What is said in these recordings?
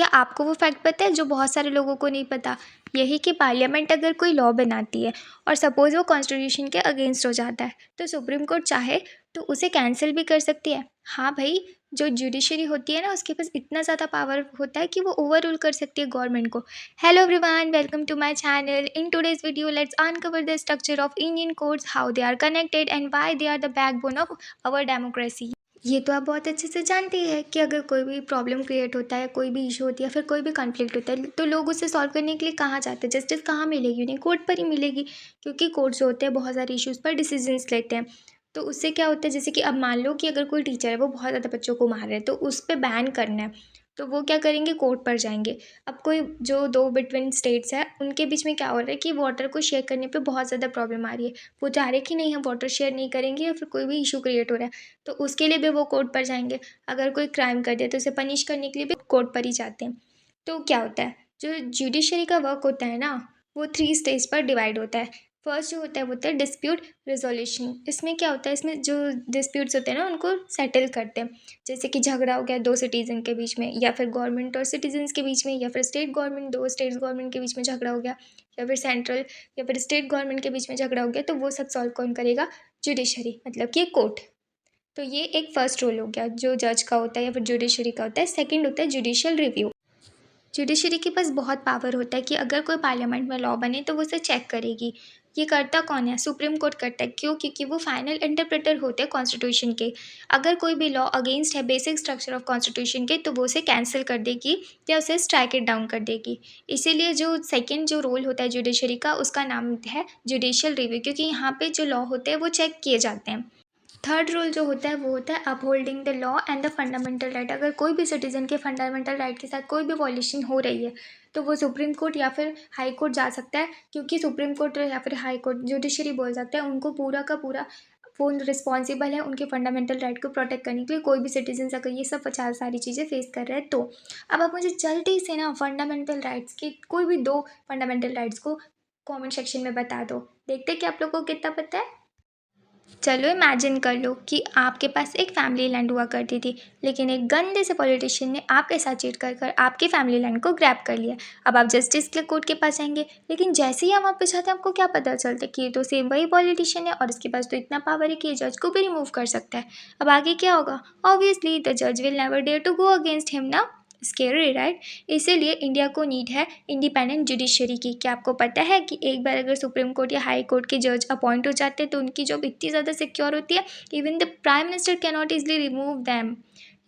क्या आपको वो फैक्ट पता है जो बहुत सारे लोगों को नहीं पता? यही कि पार्लियामेंट अगर कोई लॉ बनाती है और सपोज़ वो कॉन्स्टिट्यूशन के अगेंस्ट हो जाता है, तो सुप्रीम कोर्ट चाहे तो उसे कैंसिल भी कर सकती है। हाँ भाई, जो जुडिशरी होती है ना, उसके पास इतना ज़्यादा पावर होता है कि वो ओवर रूल कर सकती है गवर्नमेंट को। Hello everyone, welcome to my channel. In today's video let's uncover the structure of Indian courts, how they are connected and why they are the backbone of our democracy. ये तो आप बहुत अच्छे से जानते ही हैं कि अगर कोई भी प्रॉब्लम क्रिएट होता है, कोई भी इशू होती है, फिर कोई भी कॉन्फ्लिक्ट होता है, तो लोग उसे सॉल्व करने के लिए कहाँ जाते हैं? जस्टिस कहाँ मिलेगी उन्हें? कोर्ट पर ही मिलेगी, क्योंकि कोर्ट जो होते हैं बहुत सारे इश्यूज़ पर डिसीजंस लेते हैं। तो उससे क्या होता है, जैसे कि अब मान लो कि अगर कोई टीचर है, वो बहुत ज़्यादा बच्चों को मार रहा है, तो उस पे बैन करना है, तो वो क्या करेंगे? कोर्ट पर जाएंगे। अब कोई जो दो बिटवीन स्टेट्स है, उनके बीच में क्या हो रहा है कि वाटर को शेयर करने पे बहुत ज़्यादा प्रॉब्लम आ रही है। वो चाह रहे कि नहीं, हम वाटर शेयर नहीं करेंगे, या फिर कोई भी इशू क्रिएट हो रहा है, तो उसके लिए भी वो कोर्ट पर जाएंगे। अगर कोई क्राइम कर दिया तो उसे पनिश करने के लिए भी कोर्ट पर ही जाते हैं। तो क्या होता है, जो जुडिशरी का वर्क होता है ना, वो 3 स्टेज पर डिवाइड होता है। फर्स्ट जो होता है वो होता है डिस्प्यूट रेजोल्यूशन। इसमें क्या होता है, इसमें जो डिस्प्यूट्स होते हैं ना, उनको सेटल करते हैं। जैसे कि झगड़ा हो गया 2 सिटीज़न के बीच में, या फिर गवर्नमेंट और सिटीजन्स के बीच में, या फिर स्टेट गवर्नमेंट 2 स्टेट्स गवर्नमेंट के बीच में झगड़ा हो गया, या फिर सेंट्रल या फिर स्टेट गवर्नमेंट के बीच में झगड़ा हो गया, तो वो सब सॉल्व कौन करेगा? जुडिशरी, मतलब कि कोर्ट। तो ये एक फर्स्ट रोल हो गया जो जज का होता है या फिर जुडिशरी का होता है। सेकंड होता है जुडिशियल रिव्यू। जुडिशरी के पास बहुत पावर होता है कि अगर कोई पार्लियामेंट में लॉ बने तो वो उसे चेक करेगी। ये करता कौन है? सुप्रीम कोर्ट करता है। क्यों? क्योंकि वो फाइनल इंटरप्रेटर होते हैं कॉन्स्टिट्यूशन के। अगर कोई भी लॉ अगेंस्ट है बेसिक स्ट्रक्चर ऑफ कॉन्स्टिट्यूशन के, तो वो उसे कैंसिल कर देगी या उसे स्ट्राइक इट डाउन कर देगी। इसीलिए जो सेकंड जो रोल होता है जुडिशरी का, उसका नाम है जुडिशियल रिव्यू, क्योंकि यहाँ पे जो लॉ होते हैं वो चेक किए जाते हैं। थर्ड रोल जो होता है वो होता है upholding the law and the fundamental right. अगर कोई भी सिटीजन के फंडामेंटल राइट के साथ कोई भी वॉल्यूशन हो रही है, तो वो सुप्रीम कोर्ट या फिर हाई कोर्ट जा सकता है, क्योंकि सुप्रीम कोर्ट या फिर हाई कोर्ट जुडिशरी बोल सकते हैं, उनको पूरा का पूरा वो रिस्पॉन्सिबल है उनके फंडामेंटल राइट को प्रोटेक्ट करने के लिए। कोई भी सिटीजन अगर ये सब 50 सारी चीज़ें फेस कर रहे हैं तो। अब आप मुझे जल्दी से ना फंडामेंटल राइट्स के कोई भी 2 फंडामेंटल राइट्स को कमेंट सेक्शन में बता दो। देखते हैं कि आप लोगों को कितना पता है। चलो इमेजिन कर लो कि आपके पास एक फैमिली लैंड हुआ करती थी, लेकिन एक गंदे से पॉलिटिशियन ने आपके साथ चीट कर कर आपकी फैमिली लैंड को ग्रैब कर लिया। अब आप जस्टिस के कोर्ट के पास जाएंगे, लेकिन जैसे ही आप वहाँ पे जाते हैं, आपको क्या पता चलता है कि ये तो सेम वही पॉलिटिशियन है और इसके पास तो इतना पावर है कि ये जज को भी रिमूव कर सकता है। अब आगे क्या होगा? ऑब्वियसली द जज will never dare to go against him ना। Scary, right? इसीलिए इंडिया को नीड है इंडिपेंडेंट जुडिशरी की। क्या आपको पता है कि एक बार अगर सुप्रीम कोर्ट या हाई कोर्ट के जज अपॉइंट हो जाते हैं, तो उनकी जॉब इतनी ज़्यादा सिक्योर होती है, even the prime minister can not easily remove them.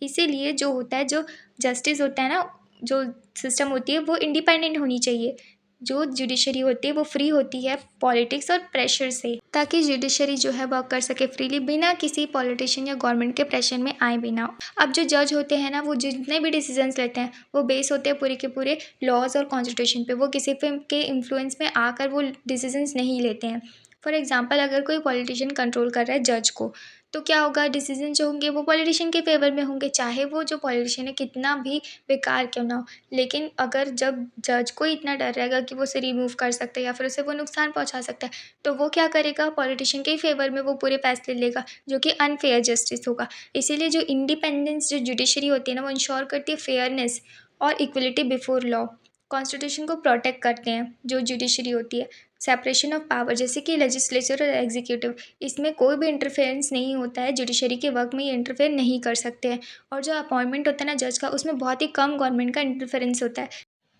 इसीलिए जो होता है, जो जस्टिस होता है ना, जो सिस्टम होती है, वो इंडिपेंडेंट होनी चाहिए। जो जुडिशरी होती है वो फ्री होती है पॉलिटिक्स और प्रेशर से, ताकि जुडिशरी जो है वर्क कर सके फ्रीली, बिना किसी पॉलिटिशियन या गवर्नमेंट के प्रेशर में आए बिना। अब जो जज होते हैं ना, वो जितने भी डिसीजंस लेते हैं वो बेस होते हैं पूरे के पूरे लॉज और कॉन्स्टिट्यूशन पे। वो किसी के इन्फ्लुएंस में आकर वो डिसीजंस नहीं लेते हैं। फॉर एग्जाम्पल, अगर कोई पॉलिटिशियन कंट्रोल कर रहा है जज को, तो क्या होगा? डिसीजन जो होंगे वो पॉलिटिशियन के फेवर में होंगे, चाहे वो जो पॉलिटिशियन है कितना भी बेकार क्यों ना हो। लेकिन अगर जब जज को इतना डर रहेगा कि वो उसे रिमूव कर सकता है या फिर उसे वो नुकसान पहुंचा सकता है, तो वो क्या करेगा? पॉलिटिशियन के ही फेवर में वो पूरे फैसले लेगा, जो कि अनफेयर जस्टिस होगा। इसीलिए जो इंडिपेंडेंस जो जुडिशरी होती है ना, वो इंश्योर करती है फेयरनेस और इक्वलिटी बिफोर लॉ। कॉन्स्टिट्यूशन को प्रोटेक्ट करते हैं जो जुडिशरी होती है। सेपरेशन ऑफ पावर, जैसे कि लेजिस्लेचर और एग्जीक्यूटिव, इसमें कोई भी इंटरफेरेंस नहीं होता है। जुडिशरी के वर्क में ये इंटरफेयर नहीं कर सकते हैं। और जो अपॉइंटमेंट होता है ना जज का, उसमें बहुत ही कम गवर्नमेंट का इंटरफेरेंस होता है,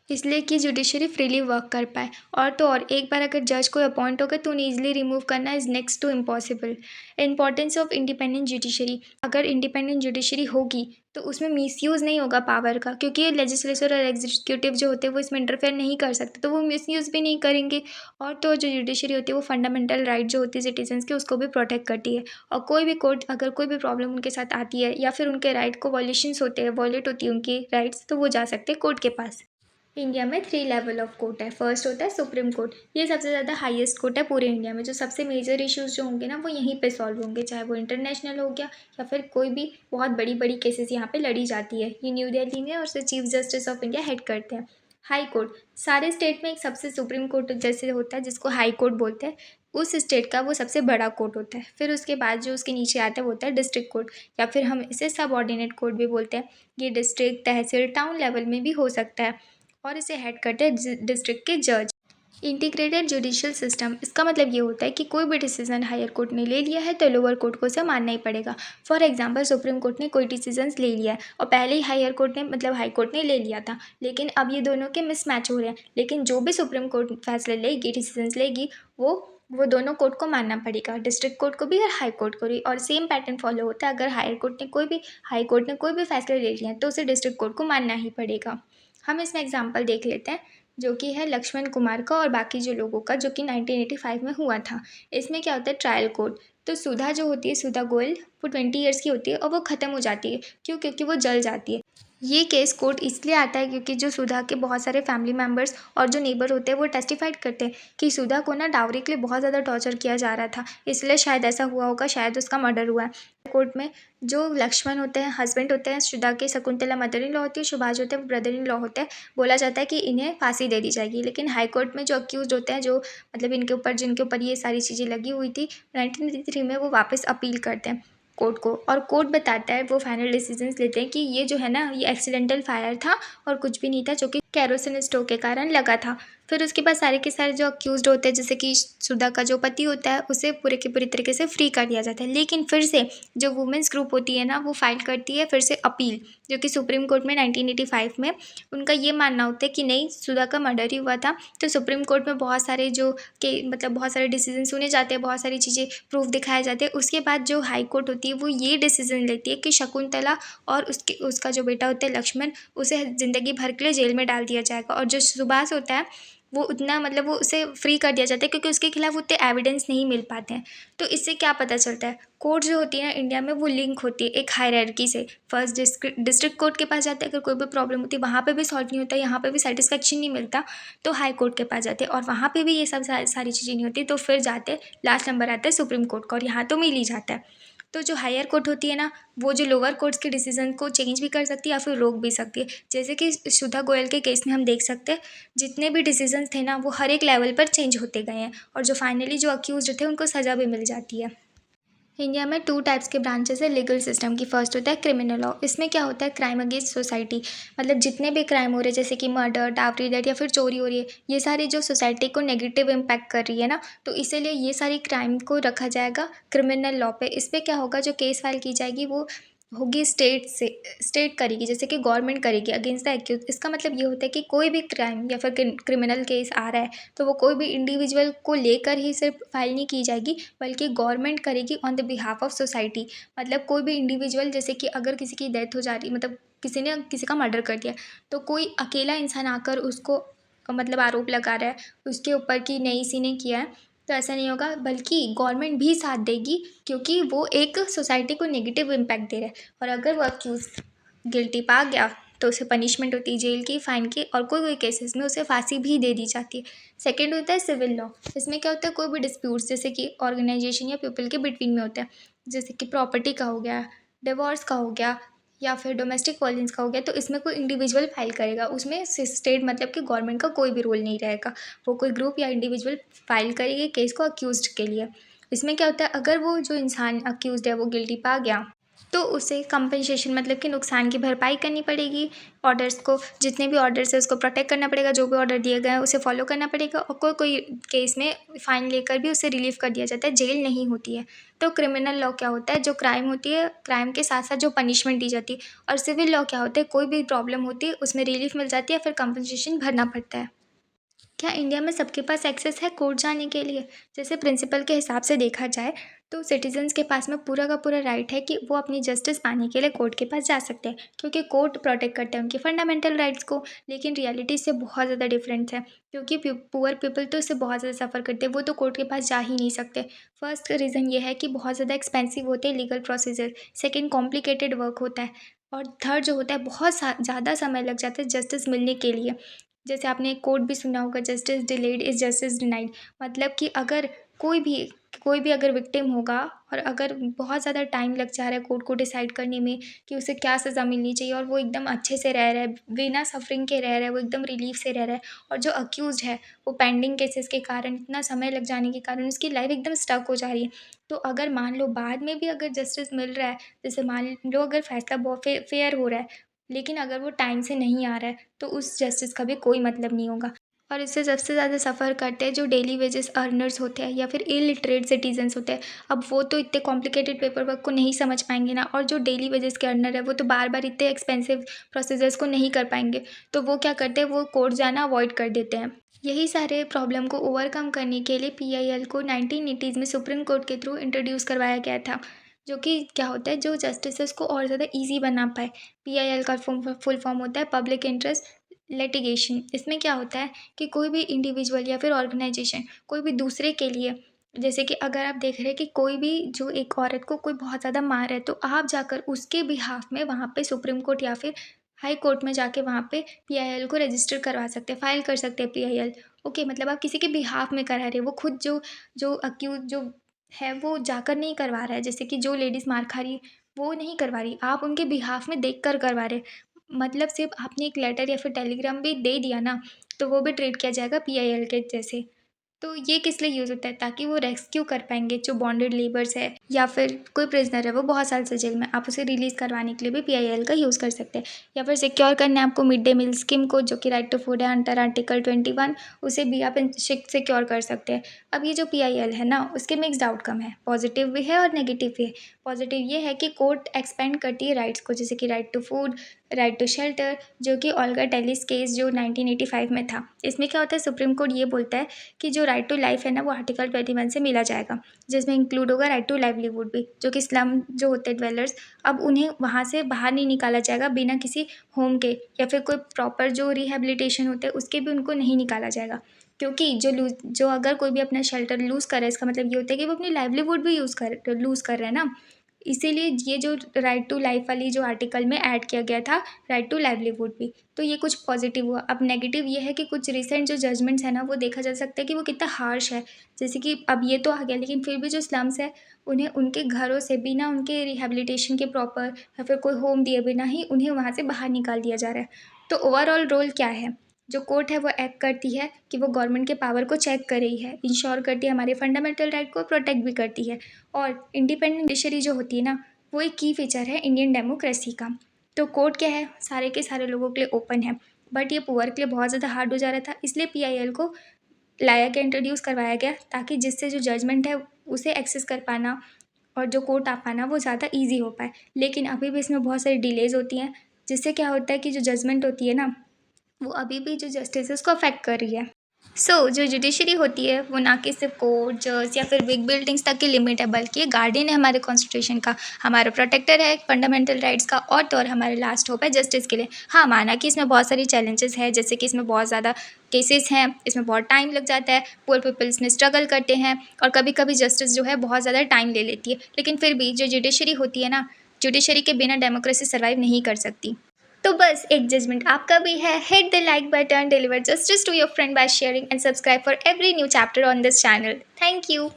इसलिए कि जुडिशरी फ्रीली वर्क कर पाए। और तो और, एक बार अगर जज कोई अपॉइंट हो गए तो उन्हें ईजिली रिमूव करना is next to impossible. Importance of independent judiciary, अगर इंडिपेंडेंट जुडिशरी होगी तो उसमें मिसयूज़ नहीं होगा पावर का, क्योंकि लेजिस्लेचर और एग्जीक्यूटिव जो होते हैं वो इसमें इंटरफेयर नहीं कर सकते, तो वो मिसयूज़ भी नहीं करेंगे। और तो जो जुडिशरी होती है वो फंडामेंटल राइट जो होती है सिटीजन्स की, उसको भी प्रोटेक्ट करती है। और कोई भी कोर्ट अगर कोई भी प्रॉब्लम उनके साथ आती है, या फिर उनके राइट को वॉल्यूशंस होते हैं, वॉलेट होती है उनकी राइट्स, तो वो जा सकते हैं कोर्ट के पास। इंडिया में 3 लेवल ऑफ कोर्ट है। फर्स्ट होता है सुप्रीम कोर्ट। ये सबसे ज़्यादा हाईएस्ट कोर्ट है पूरे इंडिया में। जो सबसे मेजर इश्यूज़ जो होंगे ना, वो यहीं पे सॉल्व होंगे, चाहे वो इंटरनेशनल हो गया या फिर कोई भी बहुत बड़ी बड़ी केसेस यहाँ पे लड़ी जाती है। ये न्यू दिल्ली में, और उसे chief justice of India head करते हैं। हाई कोर्ट, सारे स्टेट में एक सबसे सुप्रीम कोर्ट जैसे होता है, जिसको हाई कोर्ट बोलते हैं। उस स्टेट का वो सबसे बड़ा कोर्ट होता है। फिर उसके बाद जो उसके नीचे आता है वो होता है डिस्ट्रिक्ट कोर्ट, या फिर हम इसे सब ऑर्डिनेट कोर्ट भी बोलते हैं। ये डिस्ट्रिक्ट, तहसील, टाउन लेवल में भी हो सकता है और इसे हेड करते हैं डिस्ट्रिक्ट के जज। इंटीग्रेटेड जुडिशियल सिस्टम, इसका मतलब ये होता है कि कोई भी डिसीजन हायर कोर्ट ने ले लिया है तो लोअर कोर्ट को उसे मानना ही पड़ेगा। फॉर एग्जांपल, सुप्रीम कोर्ट ने कोई डिसीजन ले लिया है और पहले ही हायर कोर्ट ने मतलब हाई कोर्ट ने ले लिया था, लेकिन अब ये दोनों के मिसमैच हो रहे हैं। लेकिन जो भी सुप्रीम कोर्ट फैसले लेगी, डिसीजन लेगी, वो दोनों कोर्ट को मानना पड़ेगा, डिस्ट्रिक्ट कोर्ट को भी और हाई कोर्ट को भी। और सेम पैटर्न फॉलो होता है, अगर हाई कोर्ट ने कोई भी फैसले ले लिया है तो उसे डिस्ट्रिक्ट कोर्ट को मानना ही पड़ेगा। हम इसमें एग्जाम्पल देख लेते हैं, जो कि है लक्ष्मण कुमार का और बाकी जो लोगों का, जो कि 1985 में हुआ था। इसमें क्या होता है, ट्रायल कोर्ट। तो सुधा जो होती है, सुधा गोयल, वो 20 ईयर्स की होती है और वो ख़त्म हो जाती है। क्यों? क्योंकि वो जल जाती है। ये केस कोर्ट इसलिए आता है क्योंकि जो सुधा के बहुत सारे फैमिली मेम्बर्स और जो नेबर होते हैं वो टेस्टिफाइड करते हैं कि सुधा को ना डाउरी के लिए बहुत ज़्यादा टॉर्चर किया जा रहा था, इसलिए शायद ऐसा हुआ होगा, शायद उसका मर्डर हुआ है। कोर्ट में जो लक्ष्मण होते हैं, हस्बैंड होते हैं सुधा के, शकुंतला मदर इन लॉ होती है, सुभाष होते हैं ब्रदर इन लॉ होते हैं, बोला जाता है कि इन्हें फांसी दे दी जाएगी। लेकिन हाई कोर्ट में जो अक्यूज होते हैं, जो मतलब जिनके ऊपर ये सारी चीज़ें लगी हुई थी, 1983 में वो वापस अपील करते हैं कोर्ट को, और कोर्ट बताता है, वो फाइनल डिसीजंस लेते हैं कि ये जो है ना, ये एक्सीडेंटल फायर था और कुछ भी नहीं था, जो कि कैरोसिन स्टोव के कारण लगा था। फिर उसके बाद सारे के सारे जो अक्यूज्ड होते हैं, जैसे कि सुधा का जो पति होता है, उसे पूरे की पूरी तरीके से फ्री कर दिया जाता है। लेकिन फिर से जो वुमेंस ग्रुप होती है ना, वो फाइल करती है फिर से अपील, जो कि सुप्रीम कोर्ट में 1985 में उनका ये मानना होता है कि नहीं, सुधा का मर्डर ही हुआ था। तो सुप्रीम कोर्ट में बहुत सारे बहुत सारे डिसीजन सुने जाते हैं, बहुत सारी चीज़ें प्रूफ दिखाए जाते हैं। उसके बाद जो हाई कोर्ट होती है वो ये डिसीजन लेती है कि शकुंतला और उसका जो बेटा होता है लक्ष्मण, उसे ज़िंदगी भर के लिए जेल में डाल दिया जाएगा, और जो सुभाष होता है वो उतना वो उसे फ्री कर दिया जाता है, क्योंकि उसके खिलाफ उतने एविडेंस नहीं मिल पाते हैं। तो इससे क्या पता चलता है, कोर्ट जो होती है ना इंडिया में, वो लिंक होती है एक हायरार्की से। फर्स्ट डिस्ट्रिक्ट कोर्ट के पास जाते हैं, अगर कोई भी प्रॉब्लम होती है, वहाँ पे भी सॉल्व नहीं होता, यहाँ पे भी सेटिस्फेक्शन नहीं मिलता, तो हाई कोर्ट के पास जाते हैं, और वहाँ पे भी ये सब सारी चीज़ें नहीं होती, तो फिर जाते, लास्ट नंबर आता है सुप्रीम कोर्ट का, और यहाँ तो मिल ही जाता है। तो जो हायर कोर्ट होती है ना, वो जो लोअर कोर्ट्स के डिसीजन को चेंज भी कर सकती है या फिर रोक भी सकती है। जैसे कि सुधा गोयल के केस में हम देख सकते हैं, जितने भी डिसीजंस थे ना, वो हर एक लेवल पर चेंज होते गए हैं, और जो फाइनली जो अक्यूज्ड थे उनको सज़ा भी मिल जाती है। इंडिया में 2 टाइप्स के ब्रांचेस है लीगल सिस्टम की। फर्स्ट होता है क्रिमिनल लॉ। इसमें क्या होता है, क्राइम अगेंस्ट सोसाइटी, मतलब जितने भी क्राइम हो रहे हैं, जैसे कि मर्डर, डावरी डेथ या फिर चोरी हो रही है, ये सारी जो सोसाइटी को नेगेटिव इम्पैक्ट कर रही है ना, तो इसीलिए ये सारी क्राइम को रखा जाएगा क्रिमिनल लॉ पे। इस पर क्या होगा, जो केस फाइल की जाएगी वो होगी स्टेट करेगी, जैसे कि गवर्नमेंट करेगी अगेंस्ट द एक्यूज। इसका मतलब ये होता है कि कोई भी क्राइम या फिर क्रिमिनल केस आ रहा है, तो वो कोई भी इंडिविजुअल को लेकर ही सिर्फ फाइल नहीं की जाएगी, बल्कि गवर्नमेंट करेगी on the behalf of society. मतलब कोई भी इंडिविजुअल, जैसे कि अगर किसी की डेथ हो जा रही, मतलब किसी ने किसी का मर्डर कर दिया, तो कोई अकेला इंसान आकर उसको आरोप लगा रहा है उसके ऊपर कि नहीं, इसी ने किया है, तो ऐसा नहीं होगा, बल्कि गवर्नमेंट भी साथ देगी, क्योंकि वो एक सोसाइटी को नेगेटिव इम्पैक्ट दे रहा है। और अगर वो अक्यूज गिल्टी पा गया तो उसे पनिशमेंट होती है जेल की, फाइन की, और कोई कोई केसेस में उसे फांसी भी दे दी जाती है। सेकंड होता है सिविल लॉ। इसमें क्या होता है, कोई भी डिस्प्यूट्स जैसे कि ऑर्गेनाइजेशन या पीपल के बिटवीन में होता है, जैसे कि प्रॉपर्टी का हो गया, डिवोर्स का हो गया, या फिर डोमेस्टिक वायलेंस का हो गया, तो इसमें कोई इंडिविजुअल फाइल करेगा, उसमें स्टेट मतलब कि गवर्नमेंट का कोई भी रोल नहीं रहेगा, वो कोई ग्रुप या इंडिविजुअल फाइल करेगी केस को अक्यूज्ड के लिए। इसमें क्या होता है, अगर वो जो इंसान अक्यूज्ड है वो गिल्टी पा गया, तो उसे कंपनसेशन मतलब कि नुकसान की भरपाई करनी पड़ेगी। ऑर्डर्स को, जितने भी ऑर्डर्स है उसको प्रोटेक्ट करना पड़ेगा, जो भी ऑर्डर दिए गए हैं उसे फॉलो करना पड़ेगा, और कोई कोई केस में फ़ाइन लेकर भी उसे रिलीव कर दिया जाता है, जेल नहीं होती है। तो क्रिमिनल लॉ क्या होता है, जो क्राइम होती है, क्राइम के साथ साथ जो पनिशमेंट दी जाती है। और सिविल लॉ क्या होता है, कोई भी प्रॉब्लम होती है उसमें रिलीफ मिल जाती है, फिर कंपनसेशन भरना पड़ता है। क्या इंडिया में सबके पास एक्सेस है कोर्ट जाने के लिए? जैसे प्रिंसिपल के हिसाब से देखा जाए तो सिटीजन्स के पास में पूरा का पूरा राइट है कि वो अपनी जस्टिस पाने के लिए कोर्ट के पास जा सकते हैं, क्योंकि कोर्ट प्रोटेक्ट करते हैं उनके फंडामेंटल राइट्स को। लेकिन रियलिटी से बहुत ज़्यादा डिफरेंस है, क्योंकि पुअर पीपल तो इससे बहुत ज़्यादा सफ़र करते हैं, वो तो कोर्ट के पास जा ही नहीं सकते। फर्स्ट रीज़न ये है कि बहुत ज़्यादा एक्सपेंसिव होते हैं legal procedure. Second, complicated work होता है। और थर्ड जो होता है, बहुत ज़्यादा समय लग जाता है जस्टिस मिलने के लिए। जैसे आपने एक कोट भी सुना होगा, justice delayed is justice denied. मतलब कि अगर कोई भी कोई भी अगर विक्टिम होगा और अगर बहुत ज़्यादा टाइम लग जा रहा है कोर्ट को डिसाइड करने में कि उसे क्या सज़ा मिलनी चाहिए और वो एकदम अच्छे से रह रहा है, बिना सफ़रिंग के रह रहा है, वो एकदम रिलीफ़ से रह रहा है, और जो अक्यूज़्ड है वो पेंडिंग केसेस के कारण, इतना समय लग जाने के कारण उसकी लाइफ़ एकदम स्टक हो जा रही है। तो अगर मान लो बाद में भी अगर जस्टिस मिल रहा है, जैसे मान लो अगर फैसला बहुत फेयर हो रहा है, लेकिन अगर वो टाइम से नहीं आ रहा है, तो उस जस्टिस का भी कोई मतलब नहीं होगा। और इससे सबसे ज़्यादा सफ़र करते हैं जो डेली वेजेस अर्नर्स होते हैं या फिर इलिटरेट सिटीजन्स होते हैं। अब वो तो इतने कॉम्प्लिकेटेड पेपर वर्क को नहीं समझ पाएंगे ना, और जो डेली वेजेस के अर्नर है वो तो बार बार इतने एक्सपेंसिव प्रोसीजर्स को नहीं कर पाएंगे। तो वो क्या करते हैं, वो कोर्ट जाना अवॉइड कर देते हैं। यही सारे प्रॉब्लम को ओवरकम करने के लिए PIL को 1980s में सुप्रीम कोर्ट के थ्रू इंट्रोड्यूस करवाया गया था, जो कि क्या होता है, जो जस्टिस को और ज़्यादा ईजी बना पाए। PIL का फुल फॉर्म होता है पब्लिक इंटरेस्ट लिटिगेशन। इसमें क्या होता है कि कोई भी इंडिविजुअल या फिर ऑर्गेनाइजेशन कोई भी दूसरे के लिए, जैसे कि अगर आप देख रहे हैं कि कोई भी जो एक औरत को कोई बहुत ज़्यादा मार है, तो आप जाकर उसके बिहाफ में वहाँ पे सुप्रीम कोर्ट या फिर हाई कोर्ट में जाके वहाँ पे PIL को रजिस्टर करवा सकते हैं, फाइल कर सकते हैं PIL। ओके, मतलब आप किसी के बिहाफ में करा रहे हो, वो खुद जो जो अक्यूज जो है वो जाकर नहीं करवा रहा है, जैसे कि जो लेडीज़ मार खा रही वो नहीं करवा रही, आप उनके बिहाफ में देख कर करवा रहे। मतलब सिर्फ आपने एक लेटर या फिर टेलीग्राम भी दे दिया ना, तो वो भी ट्रीट किया जाएगा PIL के जैसे। तो ये किस लिए यूज़ होता है, ताकि वो रेस्क्यू कर पाएंगे जो बॉन्डेड लेबर्स है या फिर कोई प्रिजनर है वो बहुत साल से जेल में, आप उसे रिलीज़ करवाने के लिए भी PIL का यूज़ कर सकते हैं। या फिर सिक्योर करना है आपको मिड डे मील स्कीम को, जो कि राइट टू फूड है अंडर आर्टिकल 21, उसे भी आप सिक्योर कर सकते हैं। अब ये जो PIL है ना, उसके मिक्स्ड आउटकम है, पॉजिटिव भी है और नेगेटिव भी है। पॉजिटिव ये है कि कोर्ट एक्सपेंड करती है राइट्स को, जैसे कि right to food, right to shelter, जो कि ओल्गा टेलिस केस जो 1985 में था। इसमें क्या होता है, सुप्रीम कोर्ट ये बोलता है कि जो राइट टू लाइफ है ना, वो आर्टिकल 21 से मिला जाएगा, जिसमें इंक्लूड होगा राइट टू लाइवलीहुड भी, जो कि स्लम जो होते हैं ड्वेलर्स, अब उन्हें वहाँ से बाहर नहीं निकाला जाएगा बिना किसी होम के या फिर कोई प्रॉपर जो रिहेबिलिटेशन होते हैं उसके भी उनको नहीं निकाला जाएगा। क्योंकि जो अगर कोई भी अपना शेल्टर लूज़ करे, इसका मतलब ये होता है कि वो अपनी लाइवलीहुड भी लूज़ कर रहे हैं ना। इसीलिए ये जो राइट टू लाइफ वाली जो आर्टिकल में ऐड किया गया था, राइट टू लाइवलीहुड भी। तो ये कुछ पॉजिटिव हुआ। अब नेगेटिव ये है कि कुछ रिसेंट जो जजमेंट्स है ना, वो देखा जा सकता है कि वो कितना हार्श है। जैसे कि अब ये तो आ गया, लेकिन फिर भी जो स्लम्स है, उन्हें उनके घरों से बिना उनके रिहेबिलिटेशन के प्रॉपर या फिर कोई होम दिए बिना ही उन्हें वहाँ से बाहर निकाल दिया जा रहा है। तो ओवरऑल रोल क्या है, जो कोर्ट है वो एक्ट करती है कि वो गवर्नमेंट के पावर को चेक कर रही है, इंश्योर करती है हमारे फंडामेंटल राइट को प्रोटेक्ट भी करती है। और इंडिपेंडेंट जुडिशरी जो होती है ना, वो एक की फीचर है इंडियन डेमोक्रेसी का। तो कोर्ट क्या है, सारे के सारे लोगों के लिए ओपन है, बट ये पुअर के लिए बहुत ज़्यादा हार्ड हो जा रहा था, इसलिए PIL को लाया गया, इंट्रोड्यूस करवाया गया, ताकि जिससे जो जजमेंट है उसे एक्सेस कर पाना और जो कोर्ट आ पाना वो ज़्यादा ईजी हो पाए। लेकिन अभी भी इसमें बहुत सारी डिलेज़ होती हैं, जिससे क्या होता है कि जो जजमेंट होती है ना, वो अभी भी जो जस्टिस को अफेक्ट कर रही है। जो जुडिशरी होती है वो ना कि सिर्फ कोर्ट, जज या फिर बिग बिल्डिंग्स तक की लिमिट है, बल्कि ये गार्डियन है हमारे कॉन्स्टिट्यूशन का, हमारा प्रोटेक्टर है फंडामेंटल राइट्स का, और हमारे लास्ट होप है जस्टिस के लिए। हाँ, माना कि इसमें बहुत सारी चैलेंजेस हैं, जैसे कि इसमें बहुत ज़्यादा केसेस हैं, इसमें बहुत टाइम लग जाता है, पुअर पीपल इसमें स्ट्रगल करते हैं, और कभी कभी जस्टिस जो है बहुत ज़्यादा टाइम ले लेती है। लेकिन फिर भी जो जुडिशरी होती है ना, जुडिशरी के बिना डेमोक्रेसी सर्वाइव नहीं कर सकती। तो बस एक जजमेंट आपका भी है, hit the like button, deliver justice to your friend by sharing and subscribe for every new chapter on this channel. Thank you.